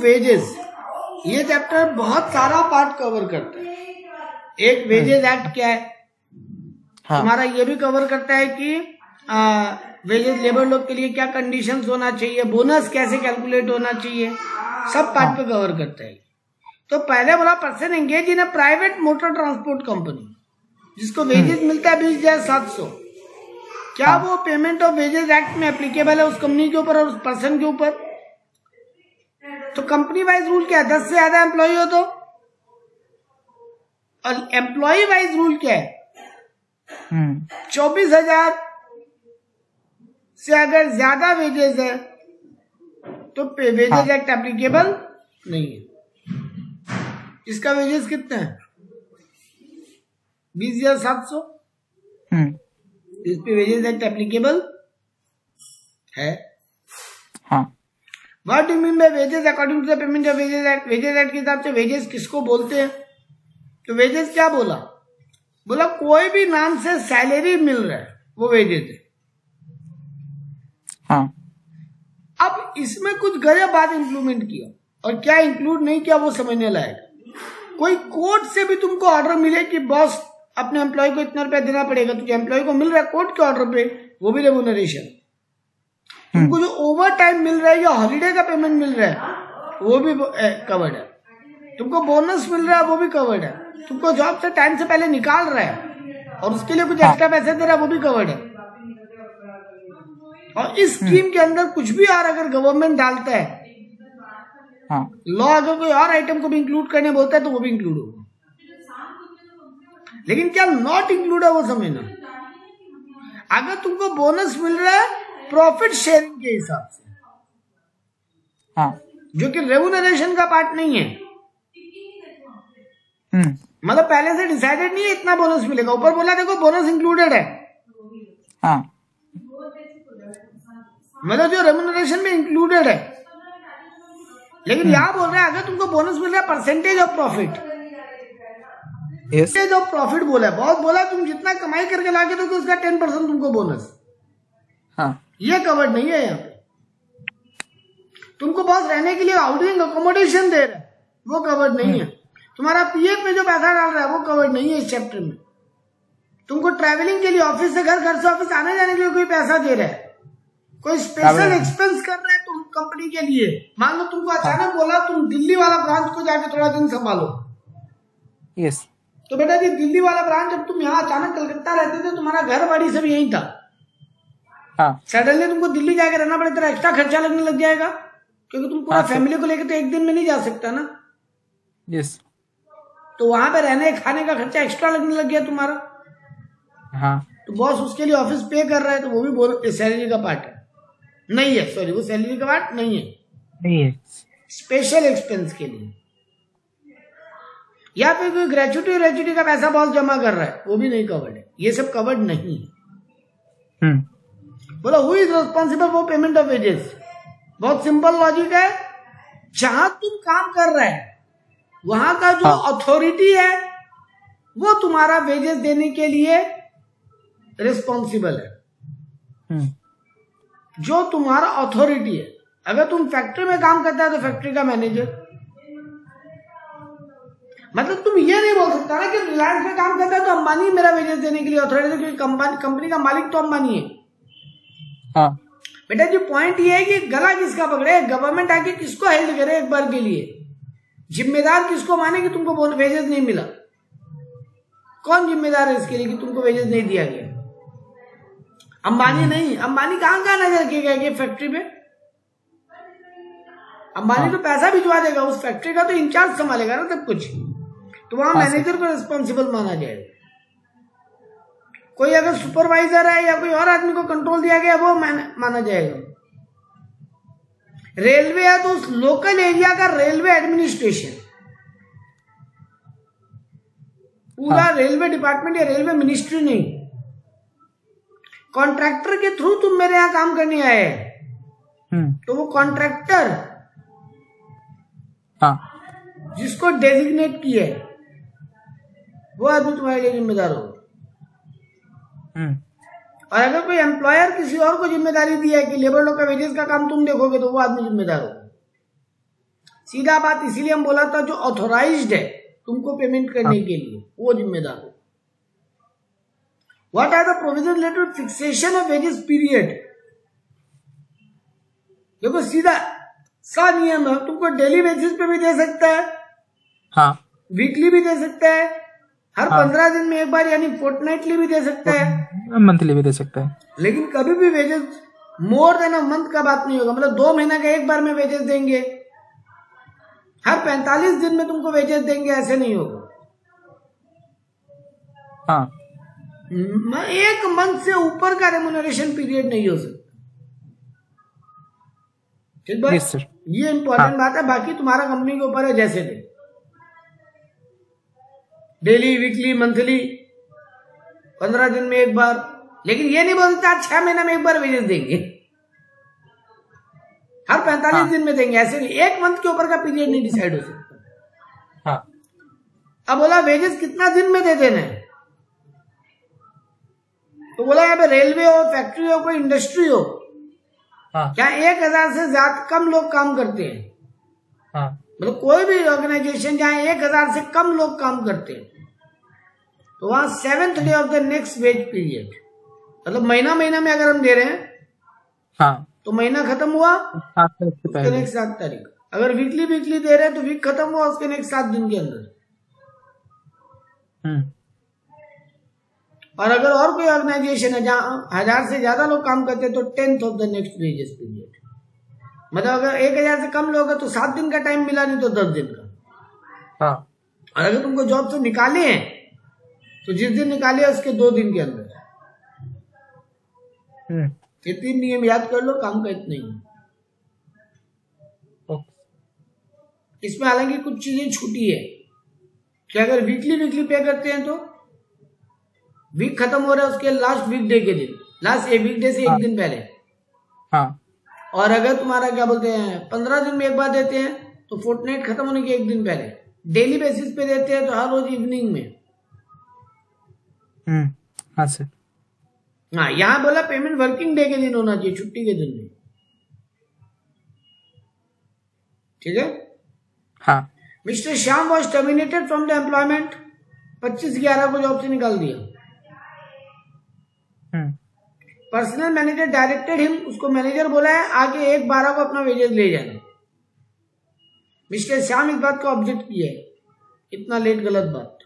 Wages, ये chapter बहुत सारा पार्ट कवर करता है। एक वेजेस एक्ट क्या है, हमारा ये भी कवर करता है कि वेजेस लेबर लोग के लिए क्या कंडीशंस होना चाहिए, बोनस कैसे कैलकुलेट होना चाहिए, सब पार्ट पे कवर करता है। तो पहले बोला person engage in a private motor transport company, जिसको वेजेस मिलता है 20,700, क्या वो पेमेंट ऑफ वेजेस एक्ट में एप्लीकेबल है उस कंपनी के ऊपर और उस पर्सन के ऊपर? तो कंपनी वाइज रूल क्या है, 10 से ज्यादा एम्प्लॉय हो तो, और एम्प्लॉय वाइज रूल क्या है, 24,000 से अगर ज्यादा वेजेस है तो वेजेस एक्ट एप्लीकेबल नहीं है। इसका वेजेस कितना है, 20,700, इस पे वेजेस एक्ट एप्लीकेबल है। What do mean by wages according to the payment of wages act? Wages act के हिसाब से वेजेस किसको बोलते हैं? तो वेजेस क्या बोला, बोला कोई भी नाम से सैलरी मिल रहा है वो वेजेस है। अब इसमें कुछ गजब बात इंप्लीमेंट किया, और क्या इंक्लूड नहीं किया वो समझने लायक। कोई कोर्ट से भी तुमको ऑर्डर मिले कि बॉस अपने एम्प्लॉय को इतना रुपया देना पड़ेगा, तुझे एम्प्लॉय को मिल रहा है कोर्ट के ऑर्डर पे, वो भी रेम्यूनरेशन। तुमको जो ओवर टाइम मिल रहा है या हॉलीडे का पेमेंट मिल रहा है वो भी कवर्ड है। तुमको बोनस मिल रहा है वो भी कवर्ड है। तुमको जॉब से टाइम से पहले निकाल रहा है और उसके लिए कुछ एक्स्ट्रा पैसे दे रहा है वो भी कवर्ड है। और इस स्कीम के अंदर कुछ भी और अगर गवर्नमेंट डालता है, लॉ अगर कोई और आइटम को भी इंक्लूड करने बोलता है तो वो भी इंक्लूड होगा। लेकिन क्या नॉट इंक्लूड है वो समझना। अगर तुमको बोनस मिल रहा है प्रॉफिट शेयरिंग के हिसाब से, जो कि रेम्यूनरेशन का पार्ट नहीं है, मतलब पहले से डिसाइडेड नहीं है इतना बोनस मिलेगा, ऊपर बोला देखो बोनस इंक्लूडेड है, मतलब जो रेम्यूनरेशन में इंक्लूडेड है। लेकिन यहां बोल रहे हैं अगर तुमको बोनस मिल रहा है percentage of profit, percentage of profit बोला है, बहुत बोला तुम जितना कमाई करके लाके दोगे उसका 10% तुमको बोनस, ये कवर्ड नहीं है यहाँ पे। तुमको बॉस रहने के लिए हाउसिंग अकोमोडेशन दे रहा है वो कवर्ड नहीं है। तुम्हारा पीएफ में जो पैसा डाल रहा है वो कवर्ड नहीं है इस चैप्टर में। तुमको ट्रैवलिंग के लिए ऑफिस से घर से ऑफिस आने जाने के लिए कोई पैसा दे रहा है, कोई स्पेशल एक्सपेंस कर रहा है तुम कंपनी के लिए, मान लो तुमको अचानक बोला तुम दिल्ली वाला ब्रांच को जाके थोड़ा दिन संभालो, यस, तो बेटा जी दिल्ली वाला ब्रांच, जब तुम यहाँ अचानक कलकत्ता रहते थे तुम्हारा घर बाड़ी सब यही था, सडनली तुमको दिल्ली जाके रहना पड़े, तेरा एक्स्ट्रा खर्चा लगने लग जाएगा, क्योंकि तुम पूरा फैमिली को लेकर तो एक दिन में नहीं जा सकता ना। यस, तो वहां पे रहने खाने का खर्चा एक्स्ट्रा लगने लग गया तुम्हारा। तो बॉस उसके लिए ऑफिस पे कर रहा है, तो वो भी सैलरी का पार्ट है नहीं है, सॉरी वो सैलरी का पार्ट नहीं है, स्पेशल एक्सपेंस के लिए। या फिर कोई ग्रेचुटी का पैसा बॉस जमा कर रहा है वो भी नहीं कवर्ड है, ये सब कवर्ड नहीं है। बोला who is responsible for payment of wages? बहुत सिंपल लॉजिक है, जहां तुम काम कर रहे हैं वहां का जो अथॉरिटी है वो तुम्हारा वेजेस देने के लिए रिस्पॉन्सिबल है, जो तुम्हारा अथॉरिटी है। अगर तुम फैक्ट्री में काम करता है तो फैक्ट्री का मैनेजर, मतलब तुम ये नहीं बोल सकता ना कि रिलायंस में काम करता है तो अंबानी मेरा वेजेस देने के लिए अथॉरिटी है, क्योंकि कंपनी का मालिक तो अंबानी है। बेटा जी पॉइंट ये है कि गला किसका पकड़े, गवर्नमेंट आके किसको हेल्प करे एक बार के लिए, जिम्मेदार किसको माने कि तुमको वेजेस नहीं मिला? कौन जिम्मेदार है इसके लिए कि तुमको वेजेस नहीं दिया गया? अंबानी नहीं। अंबानी कहां नजर रखेगा कि फैक्ट्री पे? अंबानी तो पैसा भिजवा देगा, उस फैक्ट्री का तो इंचार्ज संभालेगा ना सब कुछ, तो वहां मैनेजर को रिस्पॉन्सिबल माना जाएगा। कोई अगर सुपरवाइजर है या कोई और आदमी को कंट्रोल दिया गया वो माना जाएगा। रेलवे है तो उस लोकल एरिया का रेलवे एडमिनिस्ट्रेशन, पूरा रेलवे डिपार्टमेंट या रेलवे मिनिस्ट्री नहीं। कॉन्ट्रैक्टर के थ्रू तुम मेरे यहां काम करने आए तो वो कॉन्ट्रैक्टर जिसको डेजिग्नेट किया है वो आदमी तुम्हारे लिए जिम्मेदार होगा। और अगर कोई एम्प्लॉयर किसी और को जिम्मेदारी दिया है कि लेबर लॉ का वेजेस का काम तुम देखोगे तो वो आदमी जिम्मेदार होगा। सीधा बात इसीलिए हम बोला था जो ऑथोराइज्ड है तुमको पेमेंट करने के लिए वो जिम्मेदार हो। What are the provision related fixation of wages period. देखो सीधा सा नियम है, तुमको डेली बेसिस पे भी दे सकता है, हाँ, वीकली भी दे सकता है, हर 15 दिन में एक बार यानी फोर्टनाइटली भी दे सकता है, मंथली भी दे सकता है। लेकिन कभी भी wages more than a month का बात नहीं होगा। मतलब 2 महीना का एक बार में वेजेस देंगे, हर 45 दिन में तुमको वेजेस देंगे, ऐसे नहीं होगा। हाँ, एक मंथ से ऊपर का रेम्युनरेशन पीरियड नहीं हो सकता। ठीक बात, यस सर, ये इंपॉर्टेंट बात है। बाकी तुम्हारा कंपनी के ऊपर है, जैसे दे, डेली, वीकली, मंथली, 15 दिन में एक बार, लेकिन ये नहीं बोलता 6 महीने में एक बार वेजेस देंगे, हर 45 दिन में देंगे, ऐसे नहीं। एक मंथ के ऊपर का पीरियड नहीं डिसाइड हो सकता। हाँ, अब बोला वेजेस कितना दिन में दे देना है, तो बोला यहाँ पे रेलवे हो, फैक्ट्री हो, कोई इंडस्ट्री हो, हाँ, क्या 1000 से ज्यादा कम लोग काम करते हैं, हाँ, मतलब कोई भी ऑर्गेनाइजेशन जहाँ 1000 से कम लोग काम करते हैं, तो वहां 7th day of the next wage period, मतलब महीना महीना में अगर हम दे रहे हैं, हाँ, तो महीना खत्म हुआ 7 तारीख से उसके पहले। नेक्स्ट 7 तारीख। अगर वीकली वीकली दे रहे हैं तो वीक खत्म हुआ उसके नेक्स्ट 7 दिन के अंदर। और अगर और कोई ऑर्गेनाइजेशन है जहां 1000 से ज्यादा लोग काम करते हैं तो 10th of the next wages period, मतलब अगर 1000 से कम लोग हैं तो 7 दिन का टाइम मिला, नहीं तो 10 दिन का। हाँ, और अगर तुमको जॉब से निकाले हैं तो जिस दिन निकाले उसके 2 दिन के अंदर। ये 3 नियम याद कर लो, काम का इतना ही। इसमें हालांकि कुछ चीजें छूटी है कि अगर वीकली वीकली पे करते हैं तो वीक खत्म हो रहा है उसके लास्ट वीक डे के दिन, लास्ट वीक डे से एक दिन पहले। हाँ, और अगर तुम्हारा क्या बोलते हैं 15 दिन में एक बार देते हैं तो फोर्टनाइट खत्म होने के एक दिन पहले। डेली बेसिस पे देते हैं तो हर रोज इवनिंग में। हाँ सर, हाँ, यहाँ बोला पेमेंट वर्किंग डे के दिन होना चाहिए, छुट्टी के दिन नहीं। ठीक है। हाँ, mister Shyam was terminated from the employment, 25/11 को जॉब से निकाल दिया। पर्सनल मैनेजर डायरेक्टेड हिम, उसको मैनेजर बोला है आगे 1/12 को अपना वेजेस ले जाना। मिस्टर श्याम इस बात को ऑब्जेक्ट किया है, इतना लेट गलत बात।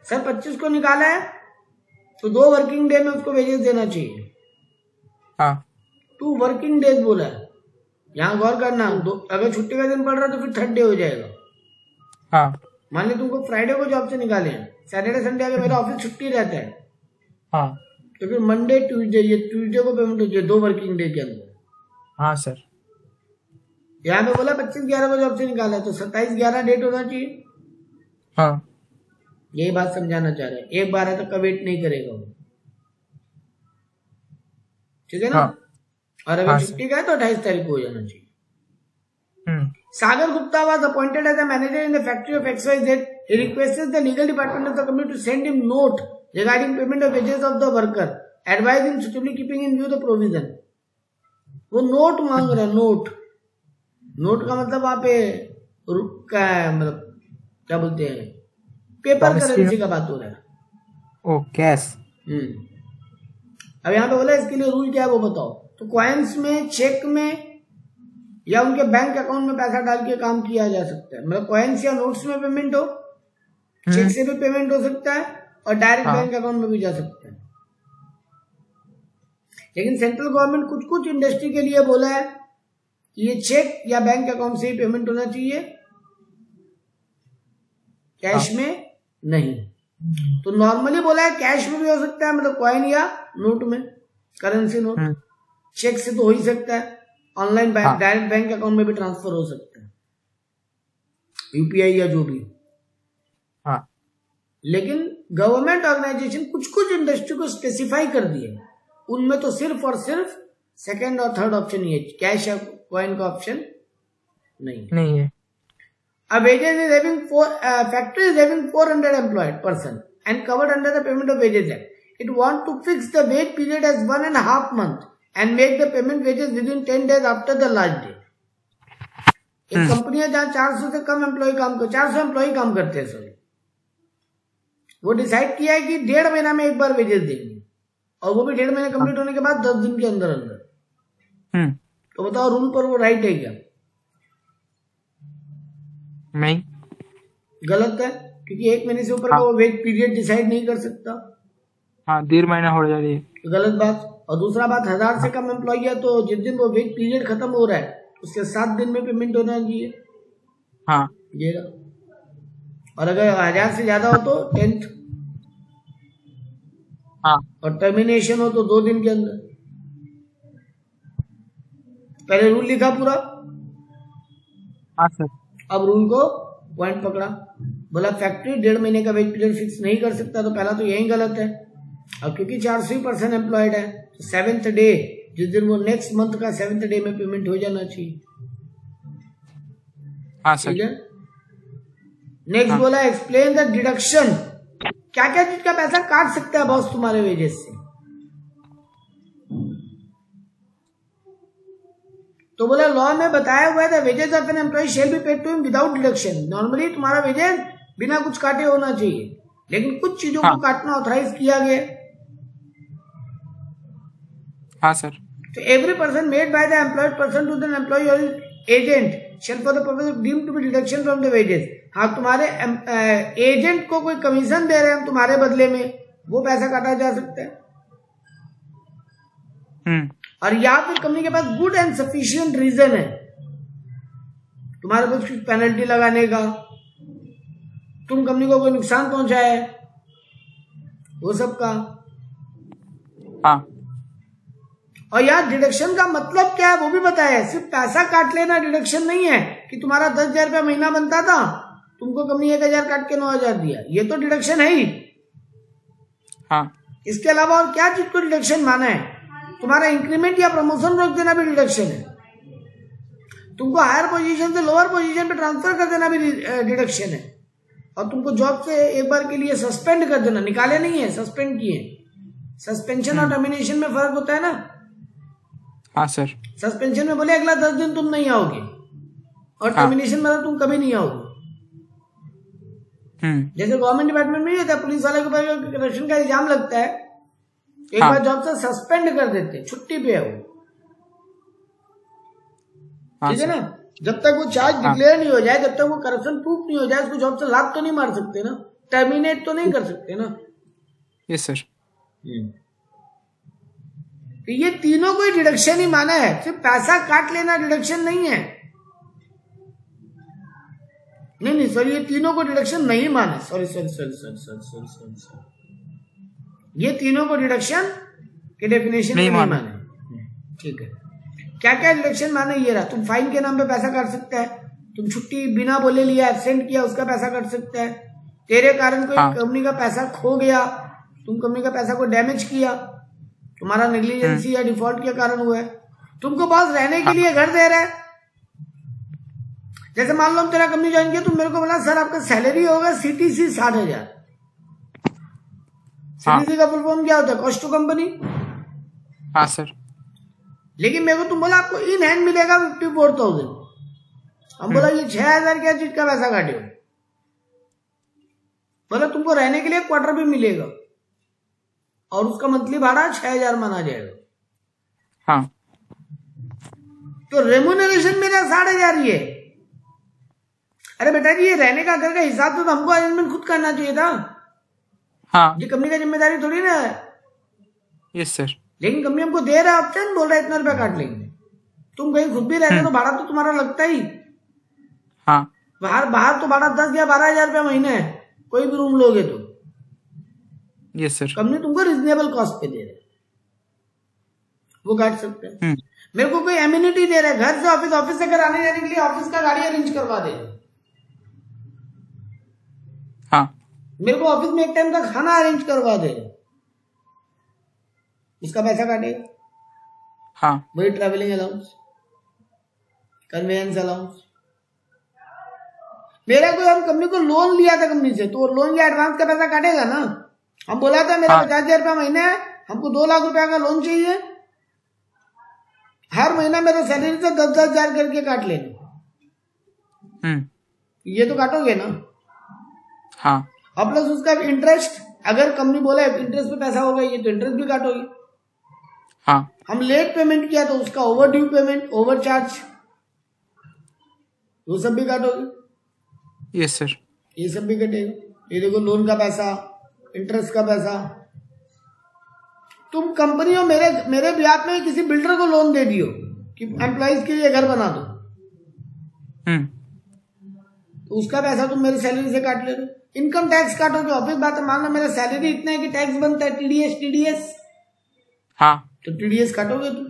सर 25 को निकाला है तो 2 वर्किंग डे में उसको वेजेस देना चाहिए। हाँ, 2 वर्किंग डेज बोला है, यहाँ गौर करना। अगर छुट्टी का दिन पड़ रहा है तो फिर 3rd डे हो जाएगा। हाँ, मान ली तुमको फ्राइडे को जॉब से निकाले हैं, सैटरडे संडे आगे मेरा ऑफिस छुट्टी रहता है, हाँ, तो फिर मंडे ट्यूसडे, ये ट्यूसडे को पेमेंट हो जाए 2 वर्किंग डे के अंदर। हाँ सर, यहाँ पे बोला 25/11 को जॉब से निकाला है तो 27/11 डेट होना चाहिए। हाँ, यही बात समझाना चाह रहे हैं, 1/12 तक का वेट नहीं करेगा वो। ठीक है ना। हाँ, और अगर हाँ, छुट्टी का है तो 28 तारीख को हो जाना चाहिए। Sagar Gupta was appointed as a manager in the factory of XYZ. He requested the legal department of the company to send him note regarding payment of wages of the worker, advise him suitably keeping in view the provision. वो note मांग रहा है, note. Note का मतलब वहां पे का मतलब क्या बोलते हैं, पेपर करेंसी का बात हो रहा है। ओ कैश। अब यहाँ पे बोला इसके लिए रूल क्या है वो बताओ। तो कॉइन्स में, चेक में या उनके बैंक अकाउंट में पैसा डाल के काम किया जा सकता है। मतलब कॉइन्स या नोट्स में पेमेंट हो, चेक से भी पेमेंट हो सकता है और डायरेक्ट बैंक अकाउंट में भी जा सकता है। लेकिन सेंट्रल गवर्नमेंट कुछ कुछ इंडस्ट्री के लिए बोला है कि ये चेक या बैंक अकाउंट से ही पेमेंट होना चाहिए, कैश में नहीं। तो नॉर्मली बोला है कैश में भी हो सकता है, मतलब कॉइन या नोट में, करेंसी नोट। चेक से तो हो ही सकता है, ऑनलाइन डायरेक्ट बैंक अकाउंट में भी ट्रांसफर हो सकता है, यूपीआई या जो भी। हाँ, लेकिन गवर्नमेंट ऑर्गेनाइजेशन कुछ कुछ इंडस्ट्री को स्पेसिफाई कर दिए, उनमें तो सिर्फ और सिर्फ 2nd और 3rd ऑप्शन ही है, कैश या कॉइन का ऑप्शन नहीं है। अब wages is having factory is having 400 employed person and covered under the payment of wages act. It want to fix the wage period as 1.5 month and make the payment wages within 10 days after the last day. एक company है जहां 400 से कम employ काम कर 400 employ काम करते हैं sir, वो डिसाइड किया है कि 1.5 महीना में एक बार वेजेस देंगे, और वो भी 1.5 महीने कंप्लीट होने के बाद 10 दिन के अंदर अंदर। तो बताओ रूल पर वो राइट है क्या? नहीं, गलत है, क्योंकि 1 महीने से ऊपर का वो वेज पीरियड डिसाइड नहीं कर सकता। हाँ, 1.5 महीना हो जा रही है, गलत बात। और दूसरा बात, 1000 से कम एम्प्लॉय है तो जिस दिन वो वेज पीरियड खत्म हो रहा है उसके 7 दिन में पेमेंट होना चाहिए। हाँ, ये और अगर 1000 से ज्यादा हो तो 10th, हाँ, और टर्मिनेशन हो तो 2 दिन के अंदर। पहले रूल लिखा पूरा, हाँ सर। अब रूल को पॉइंट पकड़ा, बोला फैक्ट्री 1.5 महीने का वेज पीरियड फिक्स नहीं कर सकता, तो पहला तो यही गलत है। अब क्योंकि 400% एम्प्लॉयड है तो 7th डे, जिस दिन वो नेक्स्ट मंथ का 7th डे में पेमेंट हो जाना चाहिए। हाँ सर। ठीक है। नेक्स्ट बोला एक्सप्लेन द डिडक्शन, क्या क्या चीज का पैसा काट सकता है बॉस तुम्हारे वेजेस से। तो बोला लॉ में बताया हुआ है the wages of an employee shall be paid to him without deduction. Normally तुम्हारा वेजेस बिना कुछ काटे होना चाहिए, लेकिन कुछ चीजों को काटना ऑथराइज किया गया। हाँ सर। तो every person made by the employed person to the employ or agent shall for the purpose of deemed to be deduction from the wages. हाँ, तुम्हारे एजेंट को कोई कमीशन दे रहे हैं तुम्हारे बदले में, वो पैसा काटा जा सकता है। और या फिर कंपनी के पास गुड एंड सफिशिएंट रीजन है तुम्हारे पास कुछ पेनल्टी लगाने का, तुम कंपनी को कोई नुकसान पहुंचाए, वो सब का। हाँ। और यार डिडक्शन का मतलब क्या है वो भी बताया है, सिर्फ पैसा काट लेना डिडक्शन नहीं है कि तुम्हारा 10,000 रुपया महीना बनता था, तुमको कंपनी 1,000 काट के 9,000 दिया, ये तो डिडक्शन है ही। हाँ। इसके अलावा और क्या चीज को डिडक्शन माना है? तुम्हारा इंक्रीमेंट या प्रमोशन रोक देना भी डिडक्शन है, तुमको हायर पोजीशन से लोअर पोजीशन पे ट्रांसफर कर देना भी डिडक्शन है, और तुमको जॉब से एक बार के लिए सस्पेंड कर देना, निकाले नहीं है, सस्पेंड किए। सस्पेंशन और टर्मिनेशन में फर्क होता है ना। हाँ सर। सस्पेंशन में बोले अगला 10 दिन तुम नहीं आओगे, और टर्मिनेशन में तुम कभी नहीं आओगे। जैसे गवर्नमेंट डिपार्टमेंट में होता है, पुलिस वाले के ऊपर करप्शन का इल्जाम लगता है, एक बार जॉब से सस्पेंड कर देते, छुट्टी पे है वो। ठीक है ना। जब तक वो चार्ज डिक्लेयर नहीं हो जाए, जब तक वो करप्शन प्रूफ नहीं हो जाए, उसको जॉब से लाभ तो नहीं मार सकते ना, टर्मिनेट तो नहीं कर सकते ना। Yes sir. तो ये तीनों को डिडक्शन ही माना है, सिर्फ पैसा काट लेना डिडक्शन नहीं है। नहीं सर, ये तीनों को डिडक्शन नहीं माना। सॉरी, ये तीनों को डिडक्शन के डेफिनेशन नहीं माना। ठीक है। क्या क्या डिडक्शन माने ये रहा, तुम फाइन के नाम पे पैसा काट सकता है, तुम छुट्टी बिना बोले लिया, एब्सेंट किया, उसका पैसा काट सकता है, तेरे कारण कोई कंपनी का पैसा खो गया, तुम कंपनी का पैसा को डैमेज किया, तुम्हारा नेग्लिजेंसी या डिफॉल्ट के कारण हुआ है। तुमको बॉस रहने के लिए घर दे रहा है, जैसे मान लो हम तेरा कंपनी ज्वाइन किया, तुम मेरे को बोला सर आपका सैलरी होगा CTC 60,000। CTC का फुल फॉर्म क्या होता है? Cost to company. हाँ सर। लेकिन मेरे को तुम बोला आपको इन हैंड मिलेगा 54,000। हम बोला ये 6,000 क्या चीज का पैसा काटे हो? बोला तुमको रहने के लिए क्वार्टर भी मिलेगा और उसका मंथली भाड़ा 6,000 माना जाएगा। हाँ। तो रेम्यूनरेशन मेरा 60,000 ही है। अरे बेटा जी, ये रहने का घर का हिसाब तो हमको अरेंजमेंट खुद करना चाहिए था। हाँ। ये कंपनी का जिम्मेदारी थोड़ी ना है। Yes sir. लेकिन कंपनी हमको दे रहा है ऑप्शन, बोल रहा है इतना रुपया काट लेंगे। तुम कहीं खुद भी रहते तो भाड़ा तो तुम्हारा लगता ही। हाँ। बाहर तो भाड़ा 10 या 12,000 रुपया महीना है, कोई भी रूम लोगे तो। Yes sir. कंपनी तुमको रिजनेबल कॉस्ट पे दे रहे, वो काट सकते हैं। मेरे को कोई एम्यूनिटी दे रहा है, घर से ऑफिस, ऑफिस से घर आने जाने के लिए ऑफिस का गाड़ी अरेंज करवा दे। हाँ। मेरे को ऑफिस में एक टाइम का खाना अरेंज करवा दे, इसका पैसा काटेगा। हाँ। वही ट्रैवलिंग अलाउंस, कन्वेंस अलाउंस। मेरा कोई, हम कंपनी को लोन लिया था कंपनी से, तो लोन या एडवांस का पैसा काटेगा ना। हम बोला था मेरा 50,000 रुपया महीना है, हमको 2 लाख रुपया का लोन चाहिए, हर महीना मेरे सैलरी से 10,000 करके काट लेना। ये तो काटोगे ना। हाँ और प्लस उसका इंटरेस्ट, अगर कंपनी बोले इंटरेस्ट पे पैसा होगा ये, तो इंटरेस्ट भी काटोगे। हाँ हम लेट पेमेंट किया तो उसका over due payment, over charge, वो सब भी काटोगे। Yes sir. ये सब भी कटेगा। ये देखो लोन का पैसा, इंटरेस्ट का पैसा। तुम कंपनी हो, मेरे ब्याह में किसी बिल्डर को लोन दे दियो कि एम्प्लॉइज के लिए घर बना दो, तो उसका पैसा तुम मेरी सैलरी से काट ले रहे हो। इनकम टैक्स काटोगे, ऑफिस बात है, मान लो मेरा सैलरी इतना है कि टैक्स बनता है, टीडीएस। हाँ तो टीडीएस काटोगे तुम।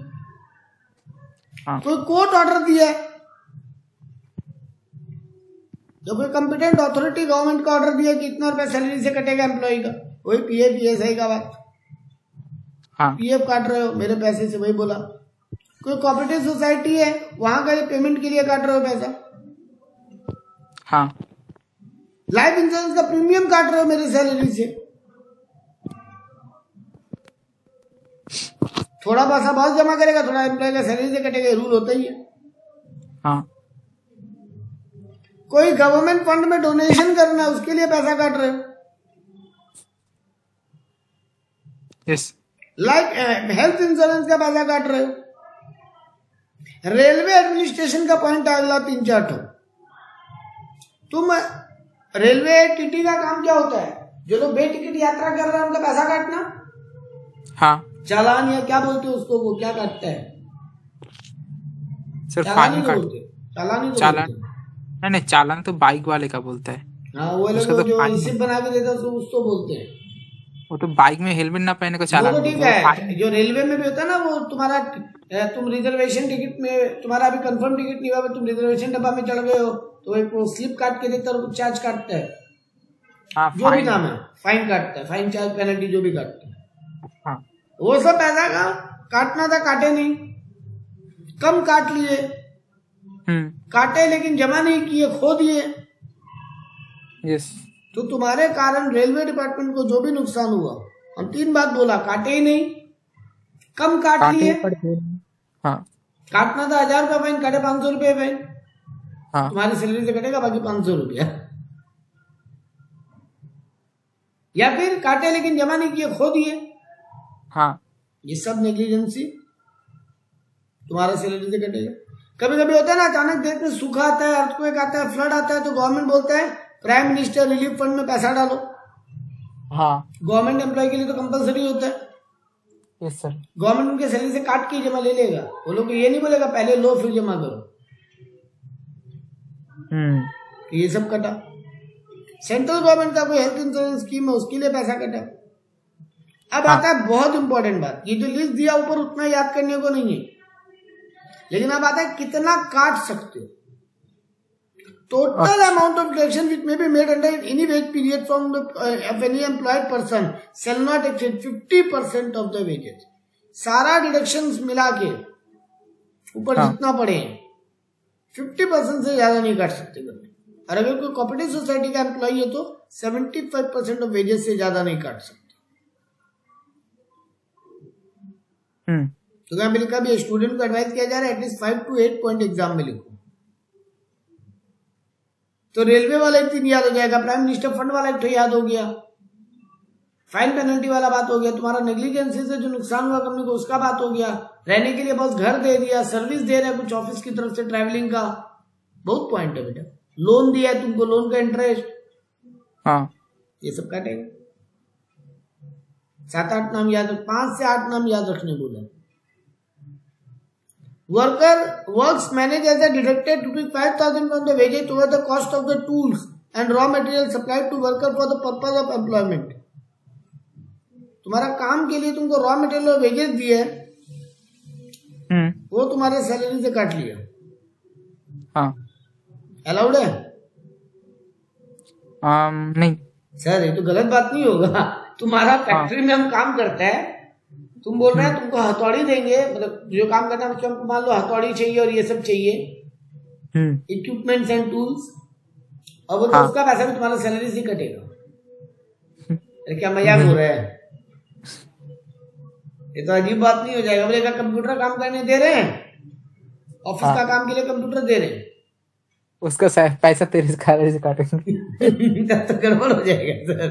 हाँ कोई कोर्ट ऑर्डर दिया है, जब कोई कंपिटेंट अथॉरिटी गवर्नमेंट का ऑर्डर दिया कि इतना रुपया सैलरी से कटेगा एम्प्लॉय का, वही पीएफ ईएसआई का बात। हाँ पीएफ काट रहे हो मेरे पैसे से, वही बोला। कोई कोऑपरेटिव सोसाइटी है, वहां का पेमेंट के लिए काट रहे हो पैसा। हाँ लाइफ इंश्योरेंस का प्रीमियम काट रहे हो मेरी सैलरी से। थोड़ा पैसा बॉस जमा करेगा, थोड़ा एम्प्लॉय का सैलरी से कटेगा, रूल होता ही है। हाँ कोई गवर्नमेंट फंड में डोनेशन करना है, उसके लिए पैसा काट रहे हो। यस। लाइक हेल्थ इंश्योरेंस का पैसा काट रहे हो। रेलवे एडमिनिस्ट्रेशन का पॉइंट आ गया 3-4 ठो। तुम रेलवे टीटी का काम क्या होता है, जो लोग बे टिकट यात्रा कर रहे हैं उनका पैसा काटना। हाँ चालान या क्या बोलते हैं उसको, वो क्या काटता है सर? चालान ही फाइन बोलते हैं। चालान ही तो चालान बोलते हैं। नहीं, चालान तो बाइक वाले का बोलता है। हाँ, वो लोग तो जो रिसिप्ट बना के देता है उसको बोलते हैं। वो तो बाइक में हेलमेट ना पहने को चालान। वो तो ठीक है, जो रेलवे में भी होता है ना, वो तुम्हारा तुम रिजर्वेशन टिकट में, तुम्हारा अभी कंफर्म टिकट नहीं हुआ, तुम रिजर्वेशन डब्बा में चढ़ गए हो तो एक स्लिप काट के देता है, चार्ज काटता है। हाँ, जो भी नाम है, फाइन काटता है, फाइन चार्ज पेनल्टी जो भी काटता है। हाँ वो सब पैसा का काटना था, काटे नहीं, कम काट लिए। काटे लेकिन जमा नहीं किए, खो दिए। यस। तो तुम्हारे कारण रेलवे डिपार्टमेंट को जो भी नुकसान हुआ, हम 3 बात बोला, काटे ही नहीं, कम काट लिए। हाँ काटना था 1000 रुपया फाइन, काटे 500 रुपये फाइन। हाँ तुम्हारी सैलरी से कटेगा बाकी 500 रुपया। या फिर काटे लेकिन जमा नहीं किए, खो दिए। हाँ ये सब नेग्लिजेंसी तुम्हारा सैलरी से कटेगा। कभी कभी होता है ना, अचानक देश में सूखा आता है, अर्थक्वेक आता है, फ्लड आता है, तो गवर्नमेंट बोलता है प्राइम मिनिस्टर रिलीफ फंड में पैसा डालो। हाँ गवर्नमेंट एम्प्लॉय के लिए तो कंपलसरी होता है। Yes sir. गवर्नमेंट उनके सैलरी से काट के जमा ले लेगा, वो लोग ये नहीं बोलेगा पहले लो फिर जमा करो। ये सब कटा। सेंट्रल गवर्नमेंट का कोई हेल्थ इंश्योरेंस स्कीम है, उसके लिए पैसा कटा। अब आता है बहुत इंपॉर्टेंट बात, ये जो लिस्ट दिया ऊपर उतना याद करने को नहीं है, लेकिन अब आता है कितना काट सकते हो। Total amount of deduction which may be made under any ways period from any employed person shall not exceed 50% of the wages. सारा डिडक्शंस मिला के ऊपर जितना पड़े हैं 50% से ज्यादा नहीं काट सकते गवर्नमेंट। और अगर कोई कोऑपरेटिव सोसाइटी का एम्प्लॉय है तो 75% ऑफ वेजेस से ज्यादा नहीं काट सकते। तो यहाँ पे लिखा भी, स्टूडेंट को एडवाइस किया जा रहा है एटलीस्ट 5 to 8 पॉइंट एग्जाम में लिखो। तो रेलवे वाला एक दिन याद हो जाएगा, प्राइम मिनिस्टर फंड वाला एक तो याद हो गया, फाइन पेनल्टी वाला बात हो गया, तुम्हारा नेग्लिजेंसी से जो नुकसान हुआ कंपनी को उसका बात हो गया, रहने के लिए बस घर दे दिया, सर्विस दे रहा है कुछ ऑफिस की तरफ से ट्रैवलिंग का, बहुत पॉइंट है बेटा। लोन दिया है तुमको, लोन का इंटरेस्ट, हाँ ये सब काटेगा। 7-8 नाम याद, 5 से 8 नाम याद रखने बोला। Worker works managed as a deducted ₹5,000 from the wages toward the cost of the tools and raw material supplied to worker for the purpose of employment। तुम्हारा काम के लिए तुमको रॉ मटेरियल और वेजेस दिए, वो तुम्हारे सैलरी से काट लिया। हाँ अलाउड है? नहीं सर ये तो गलत बात नहीं होगा। तुम्हारा फैक्ट्री में हम काम करते हैं, तुम बोल रहे हैं तुमको हथौड़ी देंगे, मतलब जो काम करना है उसको हमको मान लो हथौड़ी चाहिए और ये सब चाहिए, इक्विपमेंट्स एंड टूल्स, और वो तो उसका पैसा भी तुम्हारा सैलरी से कटेगा। अरे क्या मजाक हो रहा है? ये तो अजीब बात नहीं हो जाएगा? बोलेगा कंप्यूटर काम करने दे रहे हैं, ऑफिस का काम के लिए कंप्यूटर दे रहे हैं, उसका पैसा तेरे सैलरी से काटेंगे। तब तो गड़बड़ हो जाएगा सर।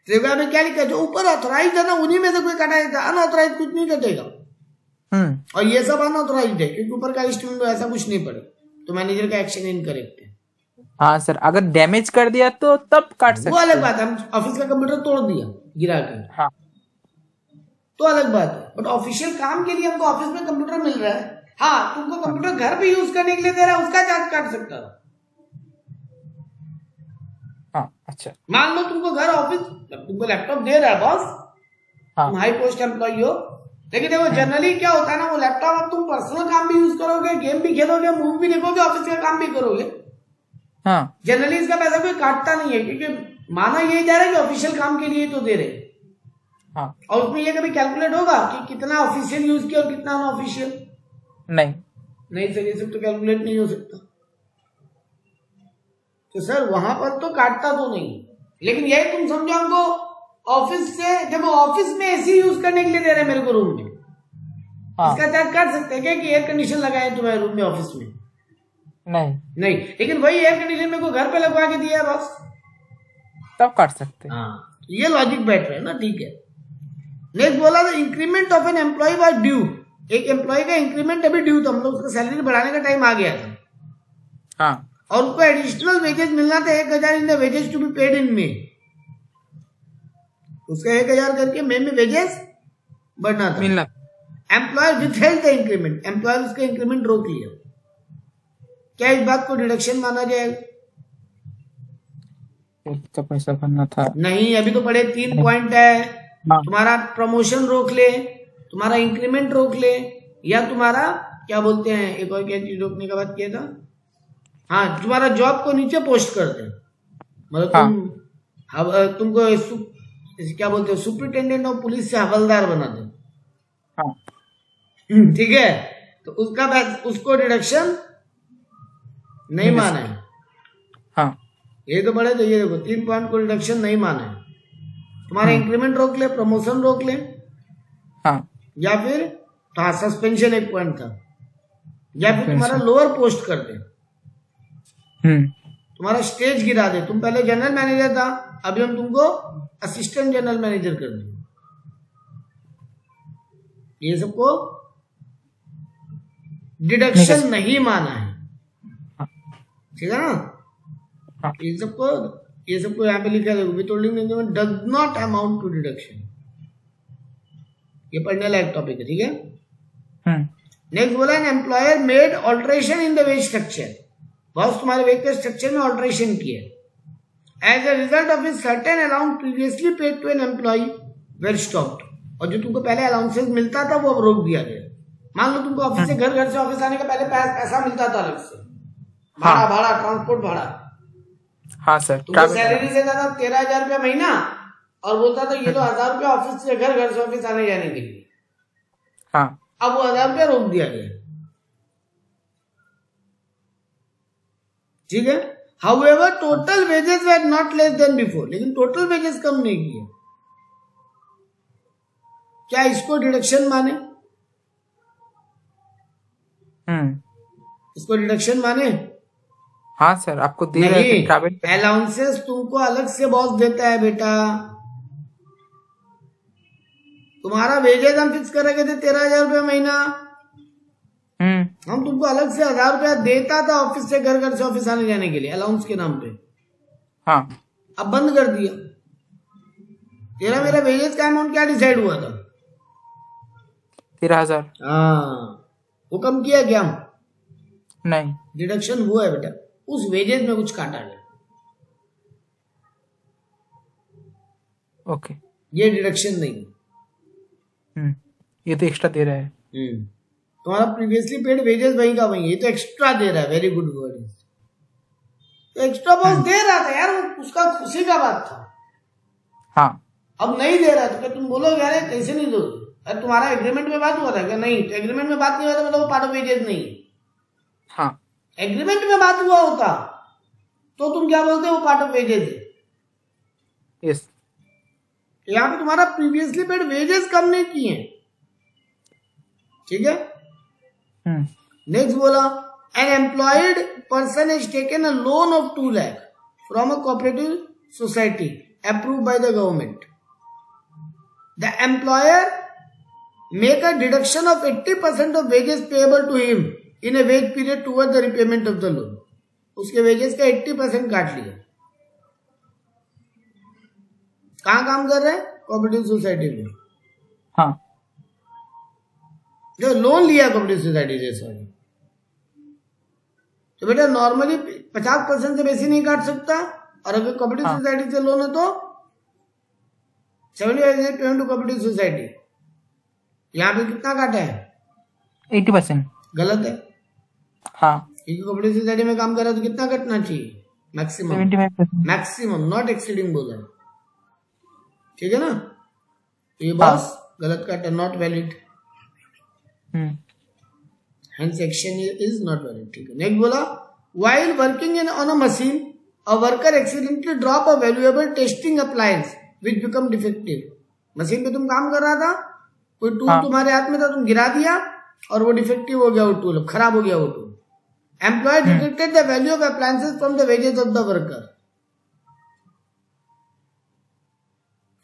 तो में क्या लिखा, जो ऊपर ऑथोराइज है ना उन्हीं में से कोई कटा देता, अनऑथोराइज कुछ नहीं कटेगा। और ये सब अनऑथोराइज है क्योंकि ऊपर का लिस्ट में ऐसा कुछ नहीं पड़े, तो मैनेजर का एक्शन इनकरेक्ट है। हाँ सर, अगर डैमेज कर दिया तो तब काट सकते, वो अलग बात है। हम ऑफिस का कंप्यूटर तोड़ दिया गिरा के, हाँ तो अलग बात है। बट ऑफिशियल काम के लिए हमको ऑफिस में कंप्यूटर मिल रहा है, हाँ तुमको कंप्यूटर घर पे यूज करने के लिए दे रहा है, उसका चार्ज काट सकता है। हाँ अच्छा, मान लो तुमको घर ऑफिस तुमको लैपटॉप दे रहा है बॉस, हाँ तुम हाई पोस्ट एम्प्लॉय हो, लेकिन देखो जनरली क्या होता है ना, वो लैपटॉप अब तुम पर्सनल काम भी यूज करोगे, गेम भी खेलोगे, मूवी भी देखोगे, ऑफिस का काम भी करोगे। हाँ जनरली इसका पैसा कोई काटता नहीं है, क्योंकि माना यही जा रहा है कि ऑफिशियल काम के लिए तो दे रहे। हाँ, और उसमें ये कभी कैलकुलेट होगा कि कितना ऑफिशियल यूज किया और कितना अनऑफिशियल? नहीं सर, ये सब तो कैलकुलेट नहीं हो सकता। तो सर वहां पर तो काटता तो नहीं, लेकिन यही तुम समझो हमको ऑफिस से, जब ऑफिस में एसी यूज करने के लिए दे रहे मेरे को रूम में, हाँ, इसका चार्ज कर सकते हैं क्या कि एयर कंडीशन लगाए तुम्हारे रूम में ऑफिस में? नहीं, लेकिन वही एयर कंडीशन मेरे को घर पे लगवा के दिया है बस, तब काट सकते हैं। हाँ, ये लॉजिक बैठ रहा है ना, ठीक है। नेक्स्ट बोला था increment of an employee was due. एक एम्प्लॉय का इंक्रीमेंट अभी ड्यू था, मतलब उसका सैलरी बढ़ाने का टाइम आ गया था, हाँ, और उसको एडिशनल वेजेस मिलना था 1000 in the wages to be paid in May. उसका 1000 करके मे में वेजेस बढ़ना था, मिलना। Employer withheld the increment, employer उसका इंक्रीमेंट रोक लिया। क्या इस बात को डिडक्शन माना जाएगा? तो पैसा भरना था नहीं, अभी तो पड़े 3 पॉइंट है। तुम्हारा प्रमोशन रोक ले, तुम्हारा इंक्रीमेंट रोक ले, या तुम्हारा क्या बोलते हैं, एक और क्या चीज रोकने का बात किया था, हाँ तुम्हारा जॉब को नीचे पोस्ट कर दे, मतलब तुम तुमको क्या बोलते हैं, सुपरिटेंडेंट ऑफ पुलिस से हवलदार बना दे, हाँ, ठीक है, तो उसको डिडक्शन नहीं माना है। हाँ, ये तो बड़े, तो ये देखो 3 पॉइंट को डिडक्शन नहीं माना है। तुम्हारा इंक्रीमेंट रोक ले, प्रमोशन रोक ले, हाँ, या फिर हाँ सस्पेंशन एक पॉइंट था, या फिर तुम्हारा लोअर पोस्ट कर दे, तुम्हारा स्टेज गिरा दे। तुम पहले जनरल मैनेजर था, अभी हम तुमको असिस्टेंट जनरल मैनेजर कर देंगे। ये सबको डिडक्शन नहीं माना है, ठीक है ना। ये सबको यहाँ पे लिखा है, withholding increment does not amount to deduction. ये पढ़ने लायक टॉपिक है, ठीक है। नेक्स्ट बोला an employer made alteration in the wage structure. Boss तुम्हारे वेज के स्ट्रक्चर में ऑल्टरेशन किया, as a result of is certain allowance previously paid to an employ were stopped. और जो तुमको पहले अलाउंसेस मिलता था वो अब रोक दिया गया। मान लो तुमको ऑफिस से घर से ऑफिस आने का पहले पैसा मिलता था अलग से, भाड़ा ट्रांसपोर्ट भाड़ा, हाँ सर, तुमको सैलरी देता था 13,000 रुपया महीना, और बोलता था ये लो 1,000 रुपया ऑफिस से घर से ऑफिस आने जाने के लिए। हाँ, अब वो 1,000 रुपया रोक दिया गया, ठीक है। However total wages were not less than before, लेकिन टोटल वेजेस कम नहीं किए। क्या इसको डिडक्शन माने? इसको डिडक्शन माने? हाँ सर, आपको दे रहे हैं प्राइवेट अलाउंसेस तुमको अलग से बॉस देता है बेटा। तुम्हारा वेजेस हम फिक्स कर रखे थे 13,000 रुपया महीना, हम तुमको अलग से 1,000 रुपया देता था ऑफिस से घर से ऑफिस आने जाने के लिए अलाउंस के नाम पे। हाँ, अब बंद कर दिया। तेरा मेरा वेजेस का अमाउंट क्या डिसाइड हुआ था? 13,000। हाँ, वो कम किया क्या? नहीं, डिडक्शन हुआ है बेटा, उस वेजेस में कुछ काटा गया। ओके, ये डिडक्शन नहीं। ये तो एक्स्ट्रा दे रहा है। तुम्हारा प्रीवियसली पेड वेजेस वही का वही, ये तो एक्स्ट्रा दे रहा है। Very good word. तो एक्स्ट्रा बॉस दे रहा था यार, उसका खुशी का बात था। हाँ, अब नहीं दे रहा तो क्या तुम बोलोगे यार कैसे नहीं दोगे? अरे तुम्हारा एग्रीमेंट में बात हुआ था क्या? नहीं, तो एग्रीमेंट में बात नहीं हुआ था मतलब वो पार्ट ऑफ वेजेस नहीं है। हाँ, एग्रीमेंट में बात हुआ होता तो तुम क्या बोलते हो, वो पार्ट ऑफ वेजेस है। यस, यहाँ पे तुम्हारा प्रीवियसली पेड वेजेस कम नहीं किए, ठीक है। नेक्स्ट बोला an employed person has taken a loan of 2 lakh from a cooperative society approved by the government. The employer make a deduction of 80% of wages payable to him in a wage period toward the repayment of the loan. उसके wages का 80% काट लिया. कहाँ काम कर रहे हैं? Cooperative society में. हाँ, जो लोन लिया कोऑपरेटिव सोसाइटी से, सॉरी, तो बेटा नॉर्मली 50% से बेसी नहीं काट सकता. और अगर कोऑपरेटिव सोसाइटी से लोन है तो 75% पेमेंट टू कोऑपरेटिव सोसाइटी. यहाँ पे कितना काटा है? 80%. गलत है. हाँ, क्योंकि कोऑपरेटिव सोसाइटी में काम कर रहा है तो कितना कटना चाहिए? मैक्सिमम 75%. मैक्सिमम, नॉट एक्सीडिंग बोला है. ठीक है ना? ये बॉस गलत काटा, not valid. Hence action is not valid. ठीक है. नेक्स्ट बोला, while working on a machine, a worker accidentally drop a valuable testing appliance which become defective. Machine पे तुम काम कर रहा था, कोई टूल तुम्हारे हाथ में था, तुम गिरा दिया और वो डिफेक्टिव हो गया, वो टूल खराब हो गया. वो tool employer deducted the value of appliances from the wages of the worker.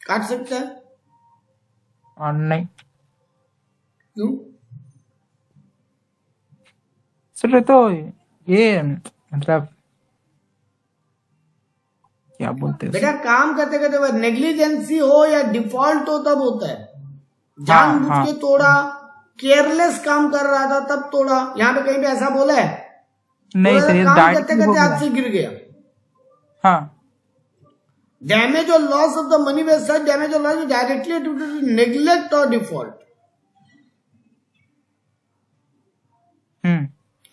काट सकता है? नहीं क्यों? सर, तो ये मतलब क्या बोलते हैं बेटा, काम करते करते नेग्लिजेंसी हो या डिफॉल्ट हो तब होता है. जानबूझ के तोड़ा, केयरलेस काम कर रहा था तब तोड़ा. यहाँ पे कहीं पे ऐसा बोला है? नहीं सर, काम करते करते हाथ से गिर गया. हाँ, damage or loss of the money wage such damage or loss directly due to neglect or default.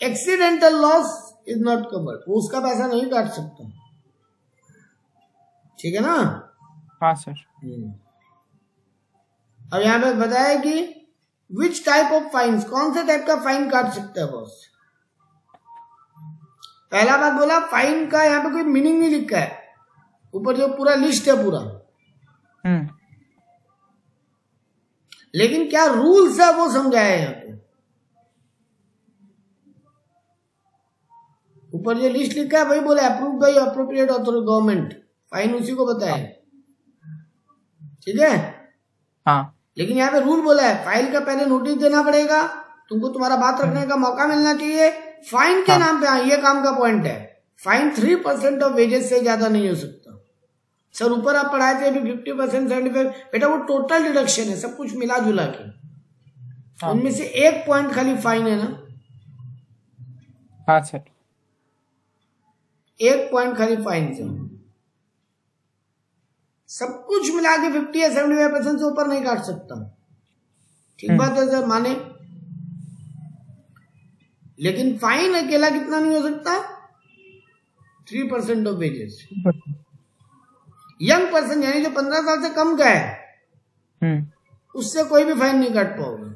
Accidental loss is not covered. वो उसका पैसा नहीं काट सकता. ठीक है ना? हाँ सर. अब यहाँ पे बताया कि विच टाइप ऑफ फाइन्स, कौन से टाइप का फाइन काट सकता है बॉस. पहला बात बोला, फाइन का यहाँ पे कोई मीनिंग नहीं लिखा है. ऊपर जो पूरा लिस्ट है पूरा, लेकिन क्या रूल्स है वो समझाया है यहाँ पे. ऊपर जो लिस्ट लिखा है वही बोला, approve by appropriate authority government. Fine उसी को बताया है. ठीक है? हाँ. लेकिन यहाँ पे रूल बोला है, फाइल का पहले नोटिस देना पड़ेगा, तुमको तुम्हारा बात रखने का मौका मिलना चाहिए. फाइन के नाम पे, हाँ ये काम का पॉइंट है, फाइन 3% ऑफ वेजेस से ज्यादा नहीं हो सकता. सर ऊपर आप पढ़ाए थे अभी 50%, 75%. बेटा वो टोटल डिडक्शन है, सब कुछ मिला जुला के. उनमें से एक पॉइंट खाली फाइन है ना. हाँ सर, एक पॉइंट खाली फाइन से. सब कुछ मिला के 50 या 75% से ऊपर नहीं काट सकता. ठीक बात है सर, माने. लेकिन फाइन अकेला कितना नहीं हो सकता? 3% ऑफ वेजेस. यंग पर्सन यानी जो 15 साल से कम का है, उससे कोई भी फाइन नहीं काट पाओगे.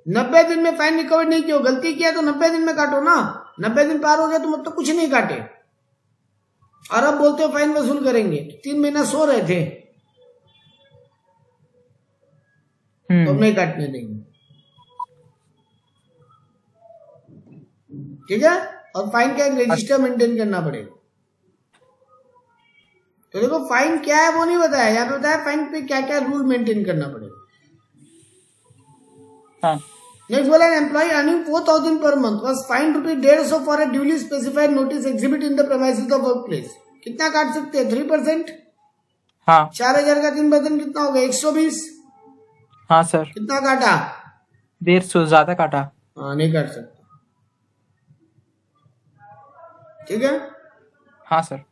90 दिन में फाइन रिकवर नहीं किया, गलती किया तो 90 दिन में काटो ना. 90 दिन पार हो गया तो मतलब कुछ नहीं काटे, और अब बोलते हो फाइन वसूल करेंगे. 3 महीना सो रहे थे तो नहीं काटने देंगे. ठीक है? और फाइन का एक रजिस्टर मेंटेन करना पड़ेगा. तो देखो फाइन क्या है वो नहीं बताया, यहाँ पे बताया फाइन पे क्या क्या रूल मेंटेन करना पड़ेगा. नेक्स्ट बोला, employ earning 4,000 per month was fined ₹150 for a duly specified notice exhibit in the premises of workplace. कितना काट सकते हैं? 3%. हाँ. 4,000 का 3% कितना होगा? 120. हाँ सर. कितना काटा? 150 ज्यादा काटा. हाँ, नहीं काट सकता. ठीक है? हाँ सर.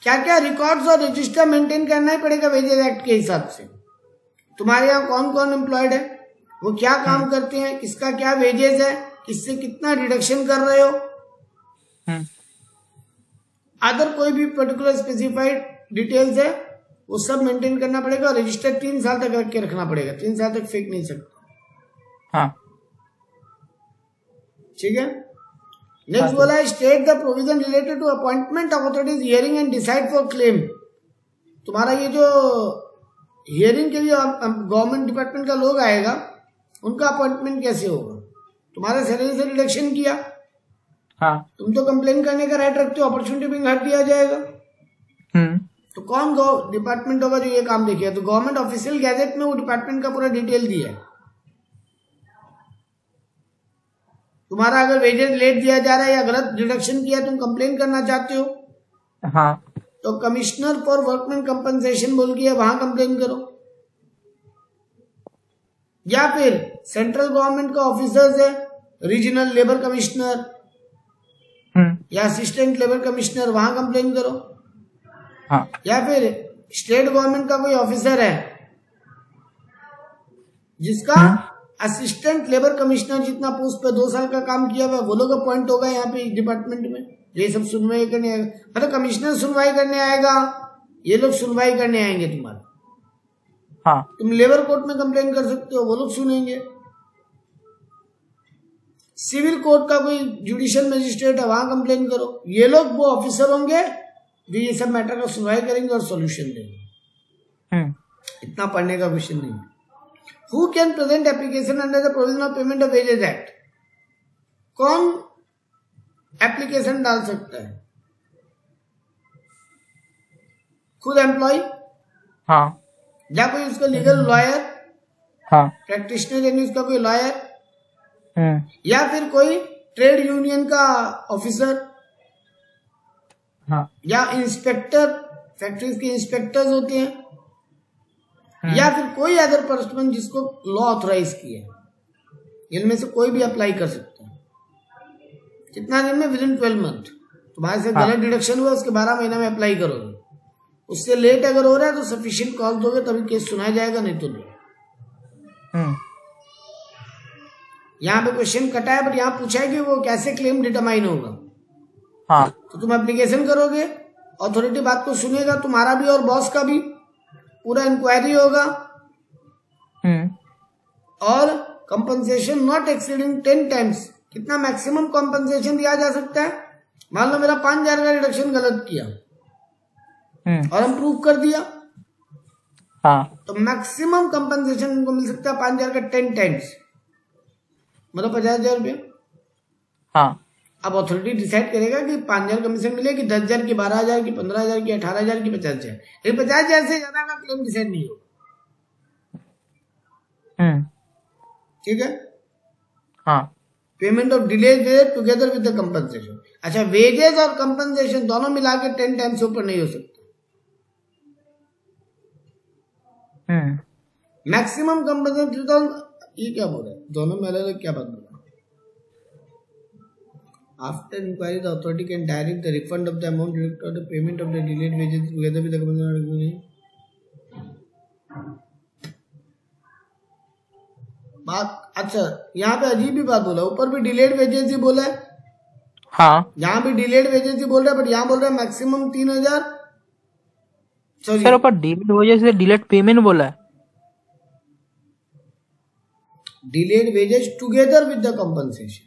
क्या क्या रिकॉर्ड्स और रजिस्टर मेंटेन करना ही पड़ेगा वेजेस एक्ट के हिसाब से. तुम्हारे यहाँ कौन कौन एम्प्लॉयड है, वो क्या काम करते हैं, किसका क्या वेजेस है, किससे कितना डिडक्शन कर रहे हो, अदर कोई भी पर्टिकुलर स्पेसिफाइड डिटेल्स है वो सब मेंटेन करना पड़ेगा. और रजिस्टर 3 साल तक रख के रखना पड़ेगा. 3 साल तक फेंक नहीं सकता. हाँ. ठीक है? नेक्स्ट बोला है, state the provision related to appointment of authorities hearing and decide for claim. तुम्हारा ये जो हियरिंग के लिए गवर्नमेंट डिपार्टमेंट का लोग आएगा, उनका अपॉइंटमेंट कैसे होगा? तुम्हारे सैलरी से रिडक्शन किया, हाँ। तुम तो कंप्लेन करने का राइट रखते हो, अपॉर्चुनिटी बिंग हट दिया जाएगा। तो कौन डिपार्टमेंट होगा जो ये काम देखेगा? तो गवर्नमेंट ऑफिशियल गैजेट में वो डिपार्टमेंट का पूरा डिटेल दिया है। तुम्हारा अगर वेजेस लेट दिया जा रहा है या गलत डिडक्शन किया, तुम कंप्लेन करना चाहते हो, हाँ, तो कमिश्नर फॉर वर्कमैन कंपनसेशन बोल के वहां कंप्लेन करो, या फिर सेंट्रल गवर्नमेंट का ऑफिसर्स है, रीजनल लेबर कमिश्नर या असिस्टेंट लेबर कमिश्नर, वहां कंप्लेन करो। हाँ, या फिर स्टेट गवर्नमेंट का कोई ऑफिसर है जिसका असिस्टेंट लेबर कमिश्नर जितना पोस्ट पे 2 साल का काम किया हुआ, वो लोग अपॉइंट होगा यहाँ पे डिपार्टमेंट में, ये सब सुनवाई करने आएगा। मतलब कमिश्नर सुनवाई करने आएगा, ये लोग सुनवाई करने आएंगे तुम्हारा। हाँ, तुम लेबर कोर्ट में कंप्लेन कर सकते हो, वो लोग सुनेंगे। सिविल कोर्ट का कोई जुडिशियल मजिस्ट्रेट है, वहां कंप्लेन करो। ये लोग वो ऑफिसर होंगे जो ये सब मैटर का सुनवाई करेंगे और सॉल्यूशन देंगे। इतना पढ़ने का क्वेश्चन नहीं है। Who can present application under the provision of Payment of Wages Act? कौन एप्लीकेशन डाल सकता है? खुद एम्प्लॉय, हाँ, या कोई उसका लीगल लॉयर, हाँ, प्रैक्टिशनर यानी उसका कोई लॉयर, या फिर कोई ट्रेड यूनियन का ऑफिसर, हाँ, या इंस्पेक्टर, फैक्ट्रीज के इंस्पेक्टर्स होते हैं, या फिर कोई अदर पर्सन जिसको लॉ ऑथराइज किया है। इनमें से कोई भी अप्लाई कर सकता है। कितना दिन में? With in 12 month. तुम्हारे से गलत डिडक्शन हुआ, उसके 12 महीना में अप्लाई करोगे। उससे लेट अगर हो रहा है तो सफिशिएंट कॉल दोगे तभी केस सुनाया जाएगा, नहीं तो नहीं। यहाँ पे क्वेश्चन कटा है, बट यहाँ पूछा है कि वो कैसे क्लेम डिटरमाइन होगा। हाँ, तो तुम एप्लीकेशन करोगे, अथॉरिटी बात को सुनेगा, तुम्हारा भी और बॉस का भी, पूरा इंक्वायरी होगा, और कंपनसेशन नॉट एक्सीडिंग 10 टाइम्स। कितना मैक्सिमम कंपनसेशन दिया जा सकता है? मान लो मेरा 5,000 का रिडक्शन गलत किया और हम प्रूव कर दिया, हाँ, तो मैक्सिमम कंपनसेशन उनको मिल सकता है 5,000 का 10 टाइम्स, मतलब 50,000 रुपया। हाँ, अब अथॉरिटी डिसाइड करेगा कि 5,000 कमीशन मिलेगी, 10,000 की, 12,000 की, 15,000 की, 18,000 की, 50,000। लेकिन 50,000 से ज्यादा का क्लेम डिसाइड नहीं होगा। ठीक है। हाँ, payment of delayed wages together with the compensation. अच्छा, वेजेस और कंपनसेशन दोनों मिला के 10 टाइम्स से ऊपर नहीं हो सकता। Maximum compensation 3,000। ये क्या बोल रहा है? दोनों में अलग अलग क्या बात बोल रहा है? After inquiry, the authority can direct the refund of the amount direct or the payment of the delayed wages together with the compensation. बात अच्छा, यहाँ पे अजीब भी बात बोला। ऊपर भी डिलेड वेजेस ही बोला है, हाँ, यहाँ भी डिलेड वेजेस ही बोल रहा है, बट यहाँ बोल रहा है मैक्सिमम 3,000। सर ऊपर डिलेड वजह से डिलेड पेमेंट बोला है। Delayed wages together with the compensation.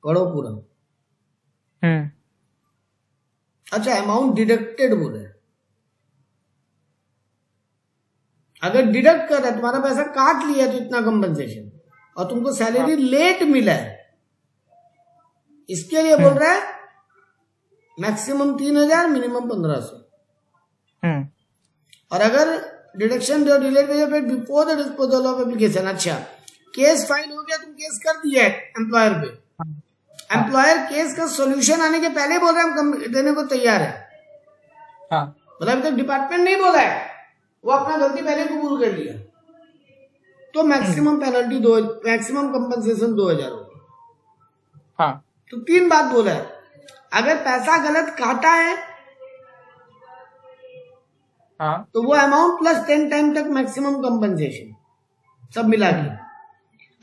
पढ़ो पूरा। अच्छा, अमाउंट डिडक्टेड बोल रहे हैं। अगर डिडक्ट कर रहा है, तुम्हारा पैसा काट लिया तो इतना कंपनसेशन, और तुमको सैलरी लेट मिला है, इसके लिए बोल रहा है मैक्सिमम 3,000, मिनिमम 1,500। और अगर deduction delayed wages paid before the disposal of application. अच्छा, केस फाइल हो गया, तुम केस कर दिया है एम्प्लॉयर पे, एम्प्लॉयर केस का सॉल्यूशन आने के पहले बोल रहे हैं हम देने को तैयार है। मतलब अभी तक डिपार्टमेंट नहीं बोला है, वो अपना गलती पहले कबूल कर लिया, तो मैक्सिमम पेनल्टी मैक्सिमम कंपनसेशन 2,000 होगा। तो 3 बात बोला है। अगर पैसा गलत काटा है तो वो अमाउंट प्लस 10 टाइम तक मैक्सिमम कंपनसेशन, सब मिला के।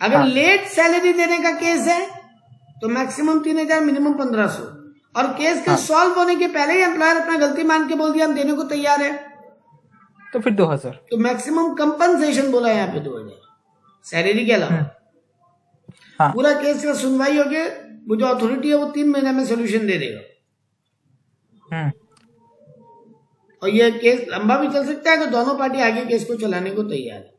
अगर लेट सैलरी देने का केस है तो मैक्सिमम 3,000, मिनिमम 1,500। और केस के सॉल्व होने के पहले ही एम्प्लॉयर अपना गलती मान के बोल दिया हम देने को तैयार है, तो फिर 2,000। तो मैक्सिमम कंपनसेशन बोला है यहाँ पे 2,000 सैलरी के अलावा। पूरा केस का सुनवाई होगी, वो जो अथॉरिटी है वो 3 महीने में सोल्यूशन दे देगा। और ये केस लंबा भी चल सकता है, तो दोनों पार्टी आगे केस को चलाने को तैयार है।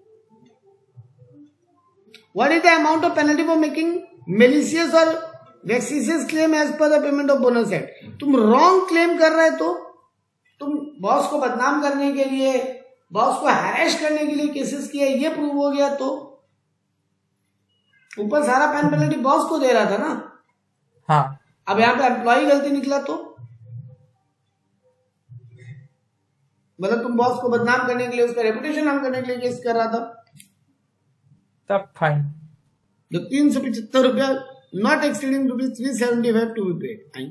What is the amount of penalty for making malicious or vexatious claim as per the payment of bonus act. तुम रॉन्ग क्लेम कर रहे तो तुम बॉस को बदनाम करने के लिए, बॉस को हैरेश करने के लिए केसेस किया, ये प्रूव हो गया तो ऊपर सारा पेन पेनल्टी बॉस को दे रहा था ना। हाँ, अब यहाँ पे एम्प्लॉय गलती निकला तो मतलब तुम बॉस को बदनाम करने के लिए, उसका रेपुटेशन हार्म करने के लिए केस कर रहा था, तब फाइन। जो 375 रुपया not exceeding ₹375 to be paid.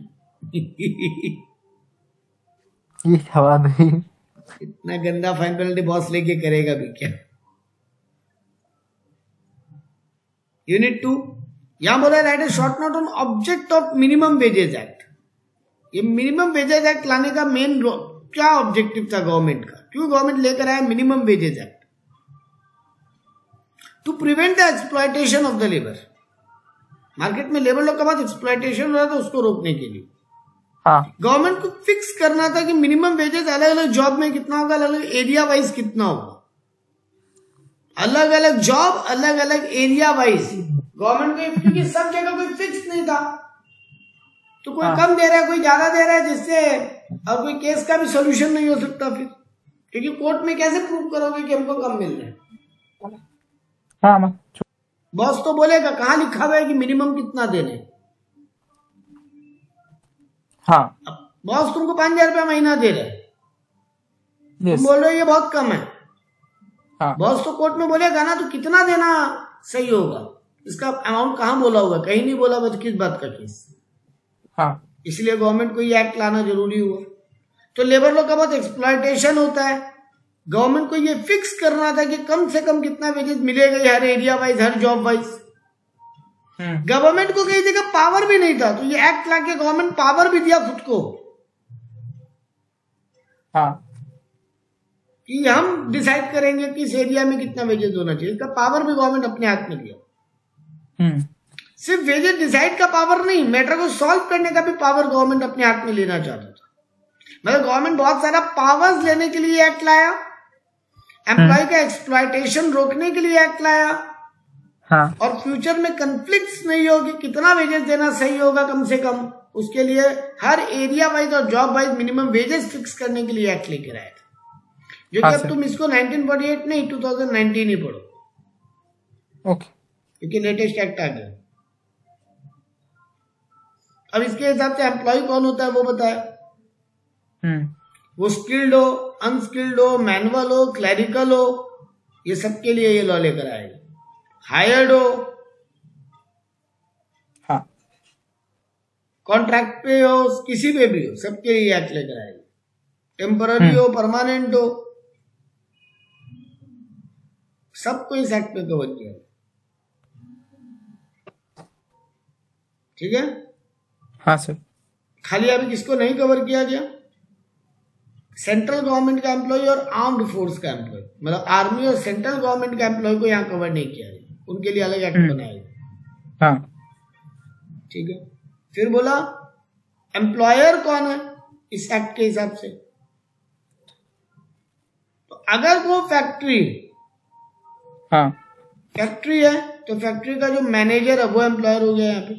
ये हवा नहीं, इतना गंदा फाइन पेनल्टी बॉस लेके करेगा भी क्या। यूनिट 2 यहां बोला right A short note on object of minimum wages act. ये मिनिमम वेजेस एक्ट लाने का मेन क्या ऑब्जेक्टिव था गवर्नमेंट का, क्यों गवर्नमेंट लेकर आया minimum wages act? To prevent the exploitation of the labour. Market में लेबर लोग का बहुत एक्सप्लॉयटेशन हो रहा था, उसको रोकने के लिए गवर्नमेंट को फिक्स करना था कि मिनिमम वेजेस अलग अलग जॉब में कितना होगा, अलग अलग एरिया वाइज कितना होगा, अलग अलग जॉब अलग अलग एरिया वाइज गवर्नमेंट को, क्योंकि सब जगह कोई फिक्स नहीं था। तो कोई कम दे रहा है, कोई ज्यादा दे रहा है, जिससे अब कोई केस का भी सोल्यूशन नहीं हो सकता फिर, क्योंकि कोर्ट में कैसे प्रूव करोगे कि हमको कम मिल रहा है। बॉस तो बोलेगा कहाँ लिखा हुआ है कि मिनिमम कितना देने। हाँ, बॉस तुमको 5,000 रुपया महीना दे रहे हैं, तुम बोल रहे हो ये बहुत कम है। हाँ, बॉस तो कोर्ट में बोलेगा ना तो कितना देना सही होगा, इसका अमाउंट कहाँ बोला होगा, कहीं नहीं बोला, बस किस बात का केस। हाँ, इसलिए गवर्नमेंट को ये एक्ट लाना जरूरी हुआ। तो लेबर लोग का बहुत एक्सप्लॉयटेशन होता है, गवर्नमेंट को ये फिक्स करना था कि कम से कम कितना वेजेस मिलेगा हर एरिया वाइज, हर जॉब वाइज। गवर्नमेंट को कई जगह पावर भी नहीं था, तो ये एक्ट लाके गवर्नमेंट पावर भी दिया खुद को। हाँ, कि हम डिसाइड करेंगे किस एरिया में कितना वेजेस होना चाहिए, इसका पावर भी गवर्नमेंट अपने हाथ में लिया। सिर्फ वेजेस डिसाइड का पावर नहीं, मैटर को सॉल्व करने का भी पावर गवर्नमेंट अपने हाथ में लेना चाहता था। मतलब गवर्नमेंट बहुत सारा पावर्स लेने के लिए एक्ट लाया, एम्प्लॉय का एक्सप्लॉयटेशन रोकने के लिए एक्ट लाया। हाँ, और फ्यूचर में कंफ्लिक्ट्स नहीं होगी, कितना वेजेस देना सही होगा कम से कम, उसके लिए हर एरिया वाइज और job wise minimum wages fix करने के लिए एक्ट लेकर आया था। जो कि अब तुम इसको 1948 नहीं 2019 ही पढ़ो, ओके, क्योंकि लेटेस्ट एक्ट आ गया। अब इसके हिसाब से एम्प्लॉय कौन होता है वो बताया। वो स्किल्ड हो, अनस्किल्ड हो, मैनुअल हो, क्लैरिकल हो, ये सबके लिए ये लॉ लेकर आएगा। हायर्ड हो, हाँ, कॉन्ट्रैक्ट पे हो, किसी पे भी हो, सबके लिए एक्ट लेकर आएगा। टेम्पररी हो, परमानेंट हो, सबको इस एक्ट में कवर किया। ठीक है, हाँ सर। खाली अभी किसको नहीं कवर किया गया? सेंट्रल गवर्नमेंट का एम्प्लॉय और आर्म्ड फोर्स का एम्प्लॉय, मतलब आर्मी और सेंट्रल गवर्नमेंट का एम्प्लॉय को यहाँ कवर नहीं किया गया, उनके लिए अलग एक्ट बनाएगा। हाँ, ठीक है। फिर बोला एम्प्लॉयर कौन है इस एक्ट के हिसाब से। तो अगर वो फैक्ट्री है तो फैक्ट्री का जो मैनेजर है वो एम्प्लॉयर हो गया यहाँ पे।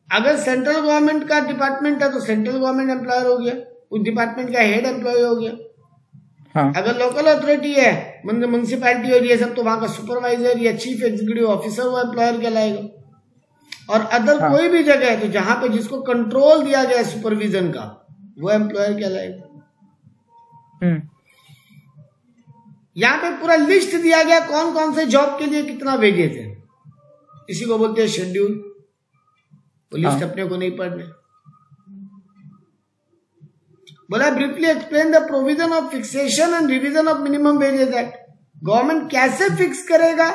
अगर सेंट्रल गवर्नमेंट का डिपार्टमेंट है तो सेंट्रल गवर्नमेंट एम्प्लॉयर हो गया, उस डिपार्टमेंट का हेड एम्प्लॉय हो गया। हाँ। अगर लोकल अथॉरिटी है, म्युनिसिपैलिटी और ये सब, तो वहां का सुपरवाइजर या चीफ एग्जीक्यूटिव ऑफिसर वो एम्प्लॉयर कहलाएगा। और अदर कोई भी जगह है तो जहां पे जिसको कंट्रोल दिया गया सुपरविजन का, वो एम्प्लॉयर कहलाएगा। यहाँ पे पूरा लिस्ट दिया गया कौन कौन से जॉब के लिए कितना वेजेस है, इसी को बोलते हैं शेड्यूल। वो लिस्ट अपने को नहीं पढ़ने। बोला briefly explain the provision of fixation and revision of minimum wages act. Government कैसे फिक्स करेगा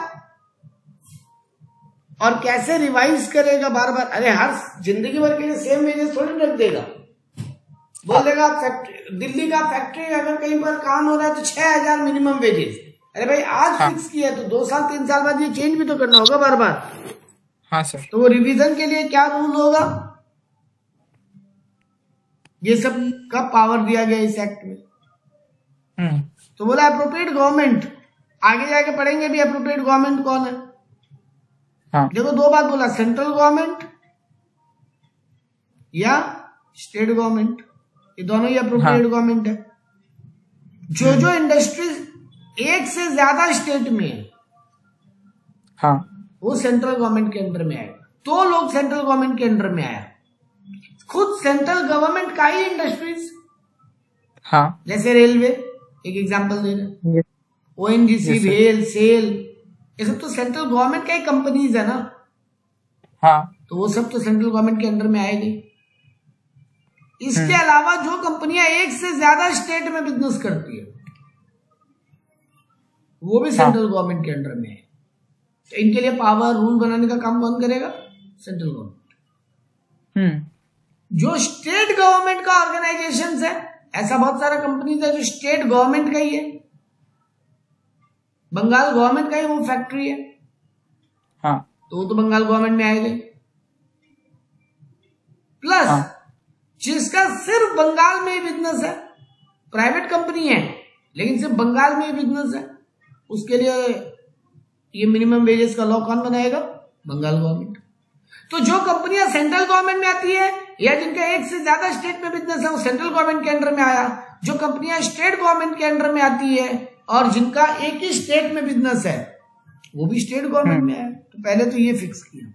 और कैसे रिवाइज करेगा बार बार। अरे हर जिंदगी भर के लिए सेम वेजेस थोड़ी रख देगा। बोल देगा दिल्ली का फैक्ट्री अगर कहीं पर काम हो रहा है तो 6,000 मिनिमम वेजेस। अरे भाई आज फिक्स किया तो 2 साल 3 साल बाद ये चेंज भी तो करना होगा बार बार। हाँ सर। तो वो रिवीजन के लिए क्या रूल होगा, ये सब का पावर दिया गया इस एक्ट में। तो बोला अप्रोप्रिएट गवर्नमेंट आगे जाके पढ़ेंगे भी अप्रोप्रिएट गवर्नमेंट कौन है। हाँ देखो दो बात बोला, सेंट्रल गवर्नमेंट या स्टेट गवर्नमेंट, ये दोनों ही अप्रोप्रिएट गवर्नमेंट है। जो इंडस्ट्रीज एक से ज्यादा स्टेट में है हाँ वो सेंट्रल गवर्नमेंट के अंडर में आएगा। तो लोग सेंट्रल गवर्नमेंट के अंडर में आया, खुद सेंट्रल गवर्नमेंट का ही इंडस्ट्रीज, हाँ जैसे रेलवे एक एग्जांपल दे रहे, ओएनजीसी, रेल, सेल, ये सब तो सेंट्रल गवर्नमेंट का ही कंपनीज है ना। हाँ तो वो सब तो सेंट्रल गवर्नमेंट के अंडर में आएगी। इसके अलावा जो कंपनियां एक से ज्यादा स्टेट में बिजनेस करती है वो भी सेंट्रल गवर्नमेंट के अंडर में है। तो इनके लिए पावर रूल बनाने का काम कौन करेगा? Central government. जो स्टेट गवर्नमेंट का ऑर्गेनाइजेशन है, ऐसा बहुत सारा कंपनीज है जो स्टेट गवर्नमेंट का ही है, बंगाल गवर्नमेंट का ही वो फैक्ट्री है, हाँ तो वो तो बंगाल गवर्नमेंट में आएगा। प्लस जिसका सिर्फ बंगाल में ही बिजनेस है, प्राइवेट कंपनी है लेकिन सिर्फ बंगाल में ही बिजनेस है, उसके लिए ये मिनिमम वेजेस का लॉ कौन बनाएगा? बंगाल गवर्नमेंट। तो जो कंपनियां सेंट्रल गवर्नमेंट में आती है या जिनका एक से ज्यादा स्टेट में बिजनेस है वो सेंट्रल गवर्नमेंट के अंडर में आया। जो कंपनियां स्टेट गवर्नमेंट के अंडर में आती है और जिनका एक ही स्टेट में बिजनेस है वो भी स्टेट गवर्नमेंट में आया। तो पहले तो ये फिक्स किया,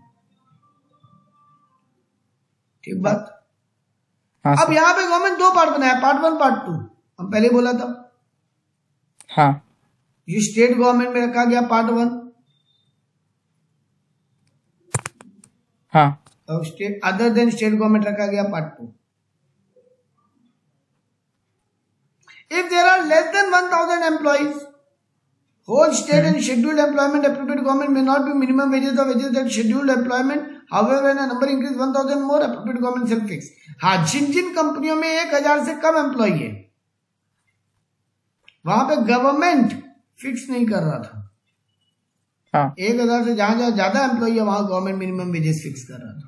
ठीक बात। हाँ अब यहाँ पे गवर्नमेंट दो पार्ट बनाया, पार्ट 1 पार्ट 2, हम पहले बोला था। हाँ ये स्टेट गवर्नमेंट में रखा गया पार्ट 1, हाँ और state other than state government रखा गया part 2। If there are less than 1,000 employees, whole state and scheduled employment appropriate government may not be minimum wages or wages that scheduled employment. However, when a number increase 1,000 more, appropriate government shall fix. हाँ, जिन कंपनियों में 1,000 से कम employ है वहां पे government fix नहीं कर रहा था। हाँ 1,000 से जहां ज्यादा एम्प्लॉय है वहां गवर्नमेंट मिनिमम वेजेस फिक्स कर रहा था।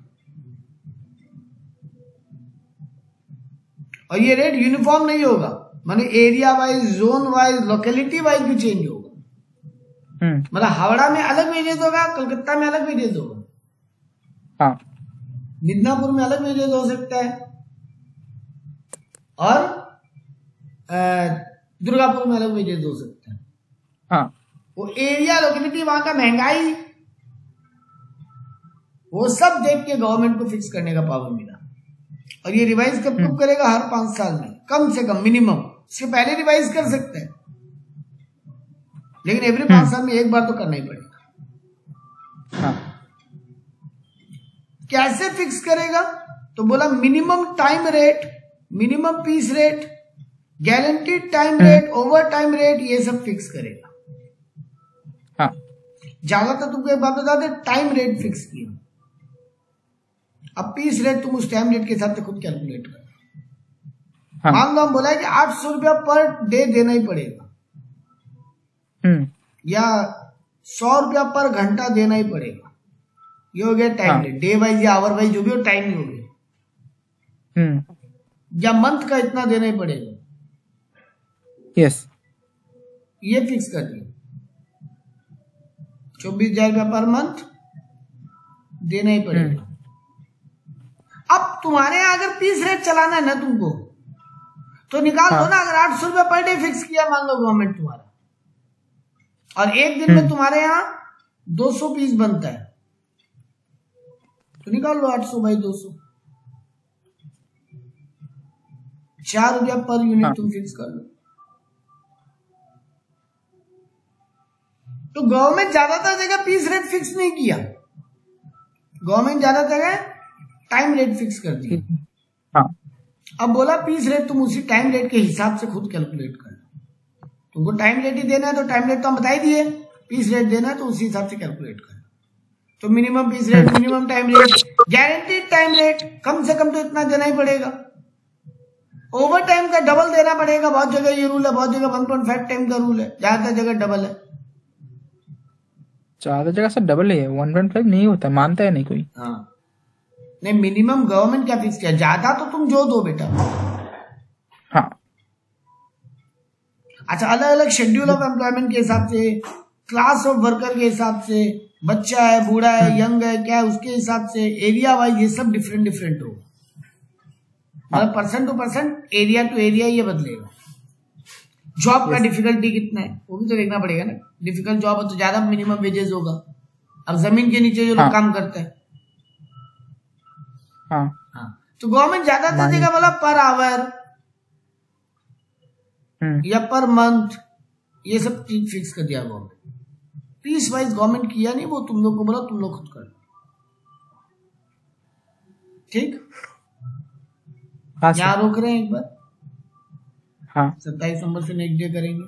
और ये रेट यूनिफॉर्म नहीं होगा, माने area wise, zone wise, locality wise भी चेंज होगा। मतलब हावड़ा में अलग वेजेस होगा, कलकत्ता में अलग वेजेस होगा, हाँ मिदनापुर में अलग वेजेस हो सकता है और दुर्गापुर में अलग वेजेस हो सकता है। हाँ वो एरिया, लोकेलिटी, वहां का महंगाई, वो सब देख के गवर्नमेंट को फिक्स करने का पावर मिला। और ये रिवाइज कब करेगा? हर 5 साल में कम से कम मिनिमम। इसके पहले रिवाइज कर सकते हैं लेकिन एवरी 5 साल में एक बार तो करना ही पड़ेगा। हाँ कैसे फिक्स करेगा? तो बोला minimum time rate, minimum piece rate, guaranteed time rate, overtime rate, ये सब फिक्स करेगा। हाँ ज्यादा तो तुमको एक बात बता दे, टाइम रेट फिक्स किया। अब पीस रेट तुम उस टाइम रेट के हिसाब से खुद कैलकुलेट कर। हाँ मान लो हम बोला है कि 800 रुपया पर डे देना ही पड़ेगा या 100 रुपया पर घंटा देना ही पड़ेगा। ये हो गया टाइम रेट, डे वाइज या आवर वाइज जो भी हो, टाइम ही हो गया। या मंथ का इतना देना ही पड़ेगा, यस ये फिक्स कर दिया। 24,000 रुपया पर मंथ देना ही पड़ेगा। अब तुम्हारे यहाँ अगर पीस रेट चलाना है ना तुमको, तो निकाल लो ना। अगर 800 रुपया पर डे फिक्स किया मान लो गवर्नमेंट तुम्हारा, और एक दिन में तुम्हारे यहाँ 200 पीस बनता है, तो निकाल लो 800 बाई 200, 4 रुपया पर यूनिट तुम फिक्स कर लो। तो गवर्नमेंट ज्यादातर जगह पीस रेट फिक्स नहीं किया, गवर्नमेंट ज्यादातर जगह टाइम रेट फिक्स कर दिया। हाँ अब बोला पीस रेट तुम उसी टाइम रेट के हिसाब से खुद कैलकुलेट कर लो। तुमको टाइम रेट ही देना है तो टाइम रेट तो हम बता ही दिए, पीस रेट देना है तो उसी हिसाब से कैलकुलेट कर। तो minimum piece rate, minimum time rate, guaranteed time rate, कम से कम तो इतना देना ही पड़ेगा। ओवर टाइम का डबल देना पड़ेगा, बहुत जगह ये रूल है, बहुत जगह 1.5 टाइम का रूल है, ज्यादातर जगह डबल है। ज्यादा जगह से डबल ही है, 1.5 नहीं होता, मानता है नहीं कोई। हाँ नहीं, मिनिमम गवर्नमेंट क्या फिक्स किया, ज्यादा तो तुम जो दो बेटा। हाँ अच्छा, अलग अलग शेड्यूल ऑफ एम्प्लॉयमेंट के हिसाब से, क्लास ऑफ वर्कर के हिसाब से, बच्चा है, बूढ़ा है, यंग है, क्या है, उसके हिसाब से, एरिया वाइज, ये सब डिफरेंट डिफरेंट होगा। मतलब person to person, area to area ये बदलेगा। जॉब का डिफिकल्टी कितना है वो भी तो देखना पड़ेगा ना। डिफिकल्ट जॉब है तो ज्यादा मिनिमम वेजेस होगा। अब जमीन के नीचे जो लोग काम करते हैं, तो गवर्नमेंट ज्यादा दे देगा, मतलब पर आवर या पर मंथ, ये सब चीज फिक्स कर दिया गवर्नमेंट। पीस वाइज गवर्नमेंट किया नहीं, वो तुम लोग को बोला तुम लोग खुद कर। ठीक, यहाँ रोक रहे हैं एक बार। 27 नंबर से नेक्स्ट डे करेंगे।